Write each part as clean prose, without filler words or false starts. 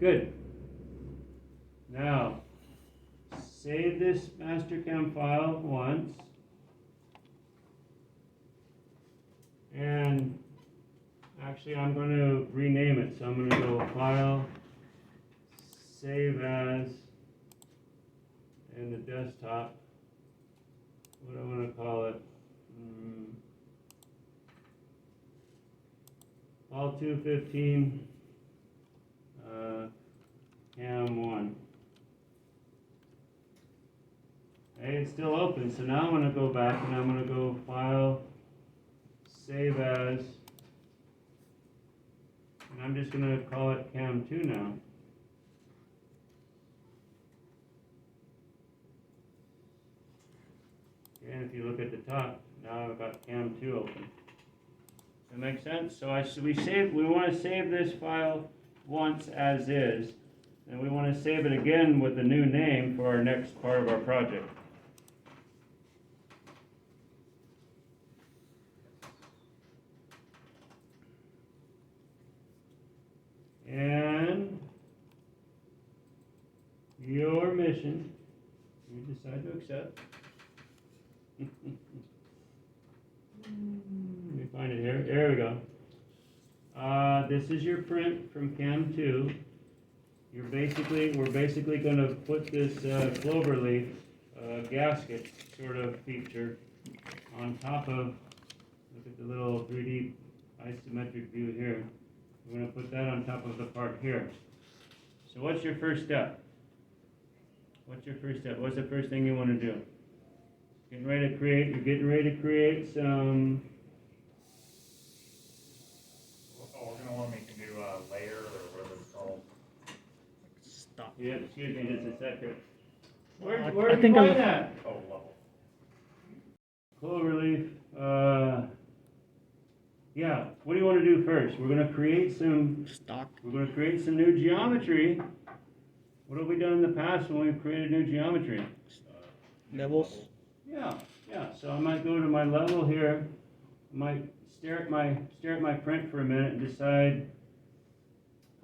Good. Now, save this Mastercam file once. And actually, I'm going to rename it. So I'm going to go File, Save As, in the desktop. What do I want to call it? All 215 Cam 1. Hey, it's still open, so now I'm going to go back and I'm going to go File, Save As, and I'm just going to call it Cam 2 now. And if you look at the top, now I've got Cam 2 open. Does that make sense? So we want to save this file once as is, and we want to save it again with a new name for our next part of our project. And your mission, you decide to accept. Let me find it here. There we go. This is your print from Cam 2. We're basically going to put this cloverleaf gasket sort of feature on top of, look at the little 3D isometric view here. We're going to put that on top of the part here. So what's your first step? What's the first thing you want to do? You're getting ready to create some... Oh, we're going to want me to do a layer, or whatever it's called. Stop. Yeah, excuse me just a second. Where I did you think find I'll- that? Oh, level. Cloverleaf, yeah, what do you want to do first? We're going to create some new geometry. What have we done in the past when we've created new geometry? Levels. Yeah, so I might go to my level here, I might stare at my print for a minute and decide,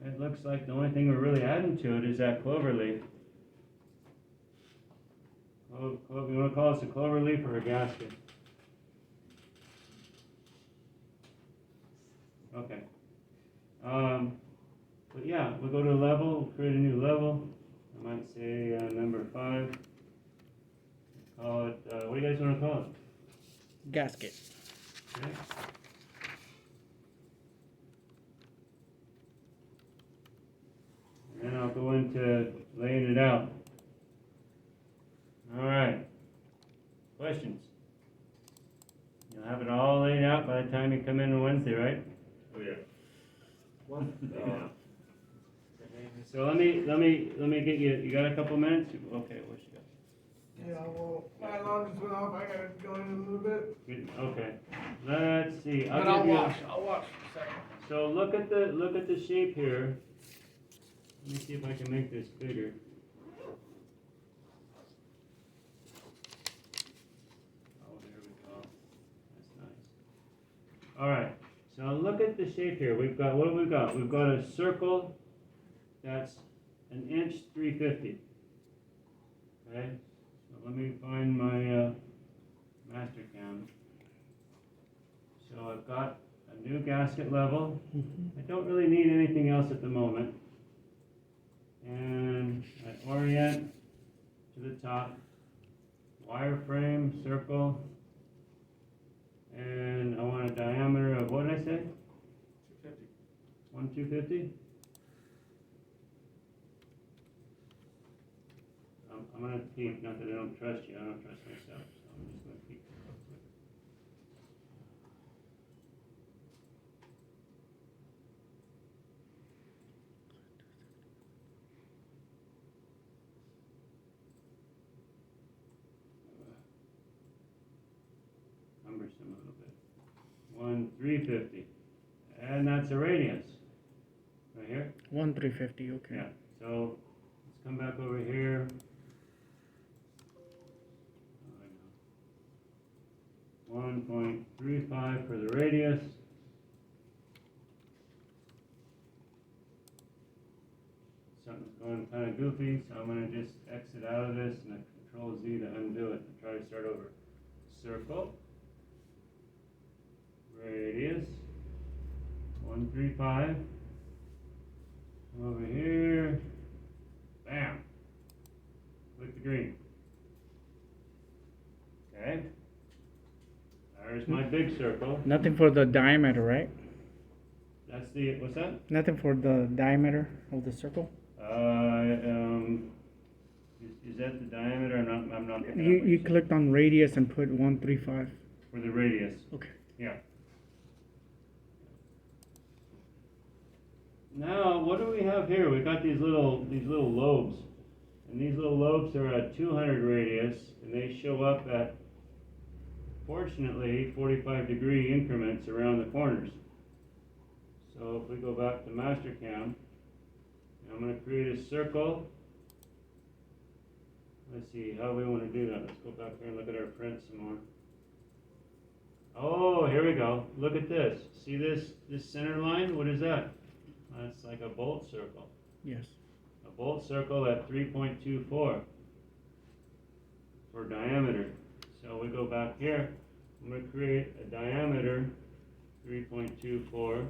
it looks like the only thing we're really adding to it is that cloverleaf. You want to call this a cloverleaf or a gasket? Okay. But yeah, we'll go to a level, create a new level. I might say number 5. Call it, what do you guys want to call it? Gasket. Okay. And then I'll go into laying it out. All right. Questions? You'll have it all laid out by the time you come in on Wednesday, right? Oh, yeah. So let me get you got a couple minutes? Okay, what you got? Yeah, well, my alarm just went off, I gotta go in a little bit. Good, okay. Let's see. But I'll give you- watch for a second. So look at the shape here. Let me see if I can make this bigger. Oh, there we go. That's nice. All right. So look at the shape here. We've got, what have we got? We've got a circle that's 1 inch 350. Okay. So let me find my Mastercam. So I've got a new gasket level. I don't really need anything else at the moment. And I orient to the top, wireframe, circle, and I want a diameter of, what did I say? 250. 1/250? I'm going to peek, not that I don't trust you, I don't trust myself, so I'm just going to peek real quick. Cumbersome a little bit. 1/350. And that's a radius. Right here? 1/350. Okay. Yeah. So let's come back over here. Oh, I know. 1.35 for the radius. something's going kind of goofy, so I'm gonna just exit out of this and Control Z to undo it and try to start over. Circle. Radius. 135. Over here. Bam. Click the green. Okay. There's my big circle. Nothing for the diameter, right? That's the, what's that? Nothing for the diameter of the circle? Is that the diameter? I'm not picking up You what you said. clicked on radius and put 135. For the radius. Okay. Yeah. Now, what do we have here? We got these little lobes. And these little lobes are at 200 radius, and they show up at, fortunately, 45-degree increments around the corners. So if we go back to Mastercam, I'm going to create a circle. Let's see how we want to do that. Let's go back here and look at our print some more. Oh, here we go. Look at this. See this center line? What is that? That's like a bolt circle. Yes. A bolt circle at 3.24 for diameter. So we go back here. I'm going to create a diameter 3.24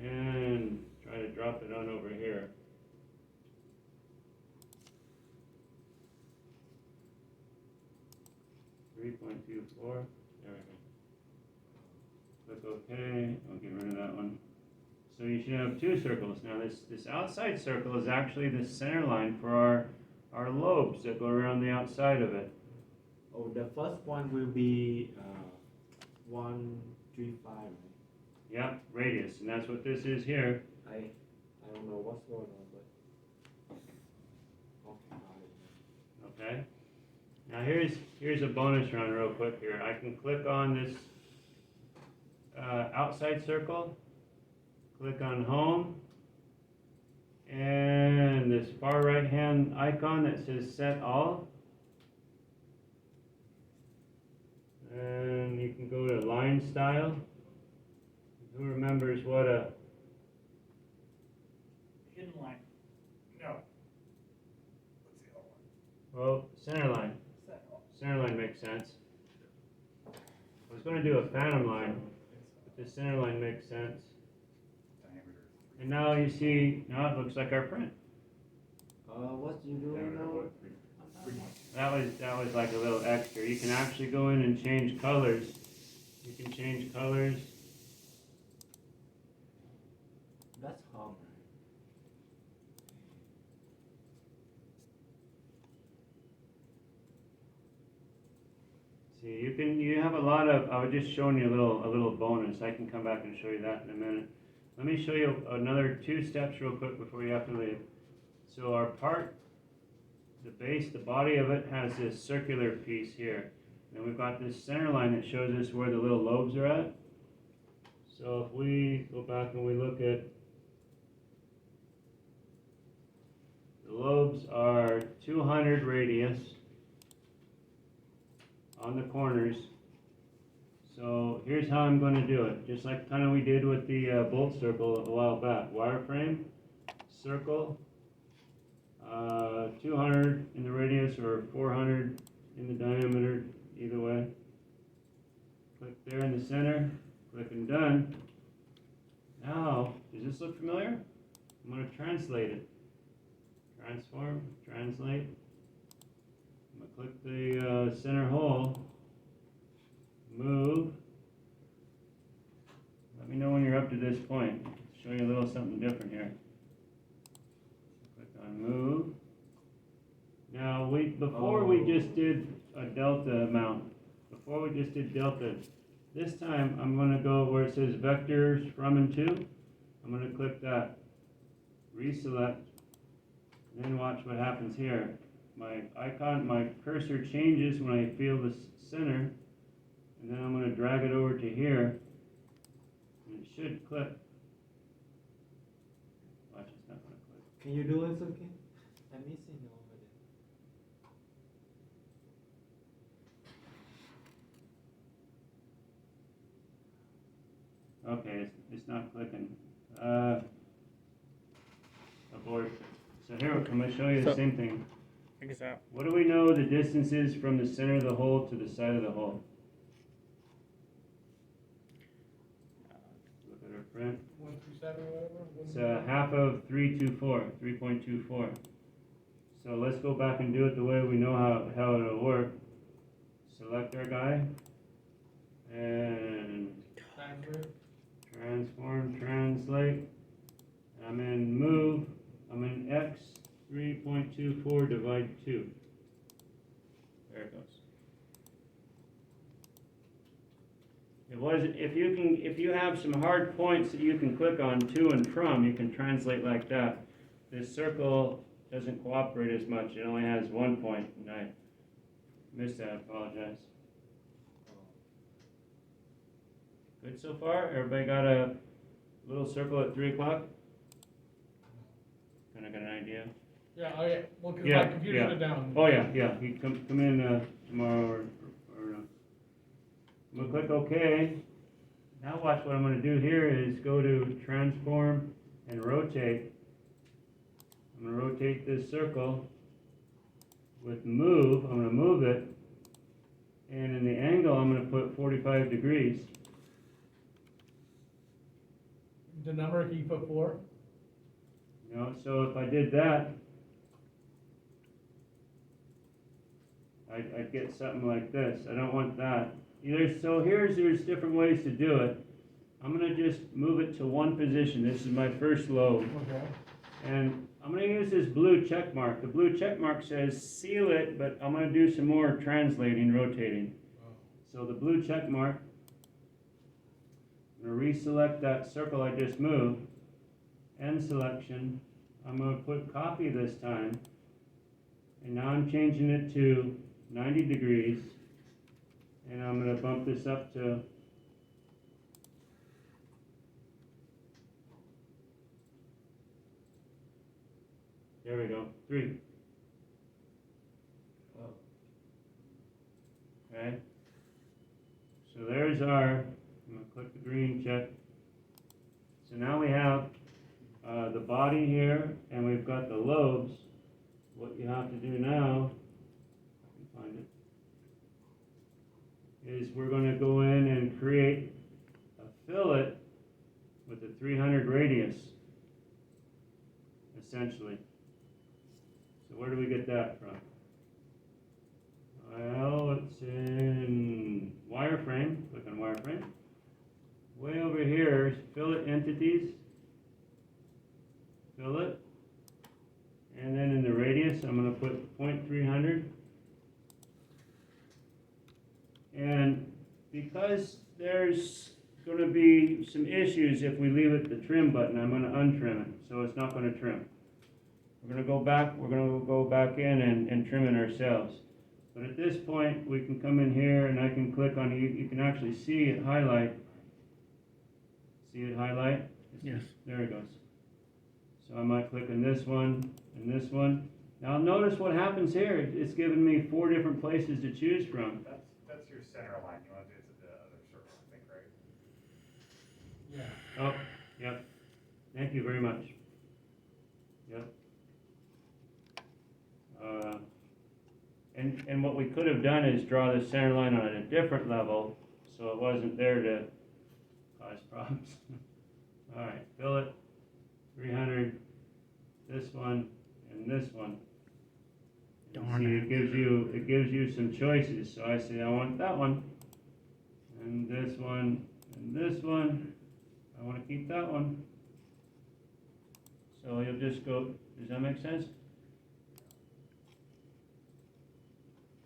and try to drop it on over here. There we go. Click OK. I'll get rid of that one. So you should have two circles. Now this outside circle is actually the center line for our lobes that go around the outside of it. Oh, the first one will be 135, right? Yep, radius, and that's what this is here. I don't know what's going on, but okay, got it. Okay. Now here's a bonus round real quick here. I can click on this outside circle, click on home, and this far right hand icon that says set all. And you can go to line style. Who remembers what a Hidden line. No. What's the other one? well, center line. Center line makes sense. I was going to do a phantom line, but the center line makes sense. Diameter. And now you see, now it looks like our print. What you doing Diameter, now? what, 3. That was like a little extra. You can actually go in and change colors. You can change colors. That's hard. See, you have a lot of, I was just showing you a little bonus. I can come back and show you that in a minute. Let me show you another 2 steps real quick before you have to leave. So our part, the base, the body of it has this circular piece here. And we've got this center line that shows us where the little lobes are at. So if we go back and we look at, the lobes are 200 radius on the corners. So here's how I'm going to do it, just like kind of we did with the bolt circle a while back. Wireframe, circle, 200 in the radius or 400 in the diameter, either way. Click there in the center, click and done. Now, does this look familiar? I'm going to translate it. Transform, translate. I'm going to click the center hole, move. Let me know when you're up to this point. Show you a little something different here. Click on move. Now before we just did a delta mount. Before we just did delta. This time I'm going to go where it says vectors from and to. I'm going to click that, reselect, and then watch what happens here. My icon, my cursor changes when I feel the center, and then I'm going to drag it over to here, and it should click. Watch, it's not going to click. Can you do it again? I'm missing over Okay, it's not clicking. board. So here, I'm gonna show you the So- same thing. Check this out. What do we know the distance is from the center of the hole to the side of the hole? Look at our print. 137 or whatever. It's half of 3.24. So let's go back and do it the way we know how it'll work. Select our guy and transform, translate. I'm in move. I'm in X 3.24 divide 2. There it goes. It wasn't, if you have some hard points that you can click on to and from, you can translate like that. This circle doesn't cooperate as much. It only has 1 point, and I missed that. I apologize. Good so far? Everybody got a little circle at 3 o'clock? Kinda got an idea? Yeah, oh yeah, well, cause Yeah, my computer yeah. shut down. Oh, yeah, yeah, you come in, tomorrow or I'm gonna click OK. Now watch what I'm gonna do here is go to transform and rotate. I'm gonna rotate this circle with move, I'm gonna move it, and in the angle, I'm gonna put 45 degrees. The number, can you put 4? You know, so if I did that, I'd get something like this. I don't want that. There's different ways to do it. I'm gonna just move it to one position. This is my first lobe. Okay. And I'm gonna use this blue check mark. The blue check mark says seal it, but I'm gonna do some more translating, rotating. So the blue check mark, I'm gonna reselect that circle I just moved. End selection. I'm gonna put copy this time. And now I'm changing it to 90 degrees. And I'm gonna bump this up to there we go, 3. Okay. So there's I'm gonna click the green check. So now we have the body here, and we've got the lobes. What you have to do now, if I can find it, is we're going to go in and create a fillet with a 300 radius, essentially. So where do we get that from? Well, it's in wireframe. Click on wireframe. Way over here is fillet entities. Fillet. And then in the radius, I'm going to put 0.300. And because there's going to be some issues if we leave it the trim button, I'm going to untrim it, so it's not going to trim. We're going to go back in and trim it ourselves. But at this point, we can come in here and I can click on it. You can actually see it highlight. See it highlight? Yes. There it goes. So I might click on this one and this one. Now notice what happens here. It's given me 4 different places to choose from. That's your center line, you wanna do it to the other circle, I think, right? Yeah. Oh, yep. Thank you very much. Yep. And what we could have done is draw the center line on a different level, so it wasn't there to cause problems. All right, fillet, 300, this one, and this one. And Darn see, it. it gives you some choices. So I say I want that one, and this one, and this one. I want to keep that one. So you'll just go. Does that make sense?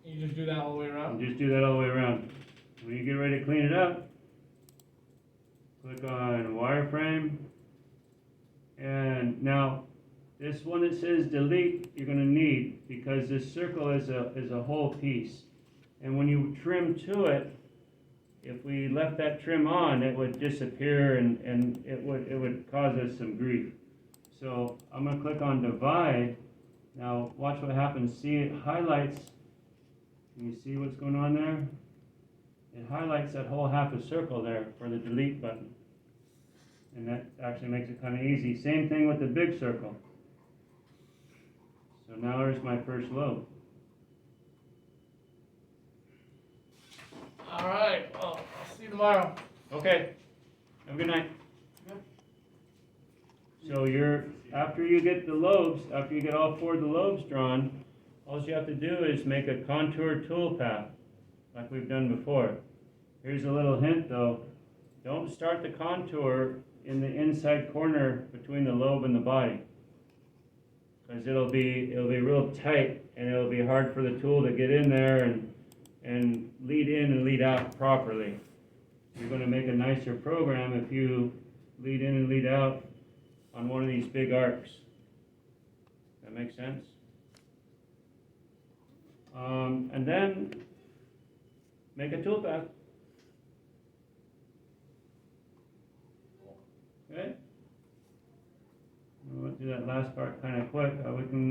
You just do that all the way And around? just do that all the way around. When you get ready to clean it up, click on wireframe. And now, this one that says delete, you're gonna need, because this circle is a whole piece. And when you trim to it, if we left that trim on, it would disappear and it would cause us some grief. So I'm gonna click on divide. Now, watch what happens. See, it highlights. Can you see what's going on there? It highlights that whole half a circle there for the delete button. And that actually makes it kind of easy. Same thing with the big circle. So now there's my first lobe. All right, well, I'll see you tomorrow. Okay, have a good night. So after you get the lobes, after you get all four of the lobes drawn, all you have to do is make a contour tool path, like we've done before. Here's a little hint though, don't start the contour in the inside corner between the lobe and the body. Because it'll be real tight and it'll be hard for the tool to get in there and lead in and lead out properly. You're going to make a nicer program if you lead in and lead out on one of these big arcs. That makes sense? And then make a tool path. Okay? We'll do that last part kind of quick. We can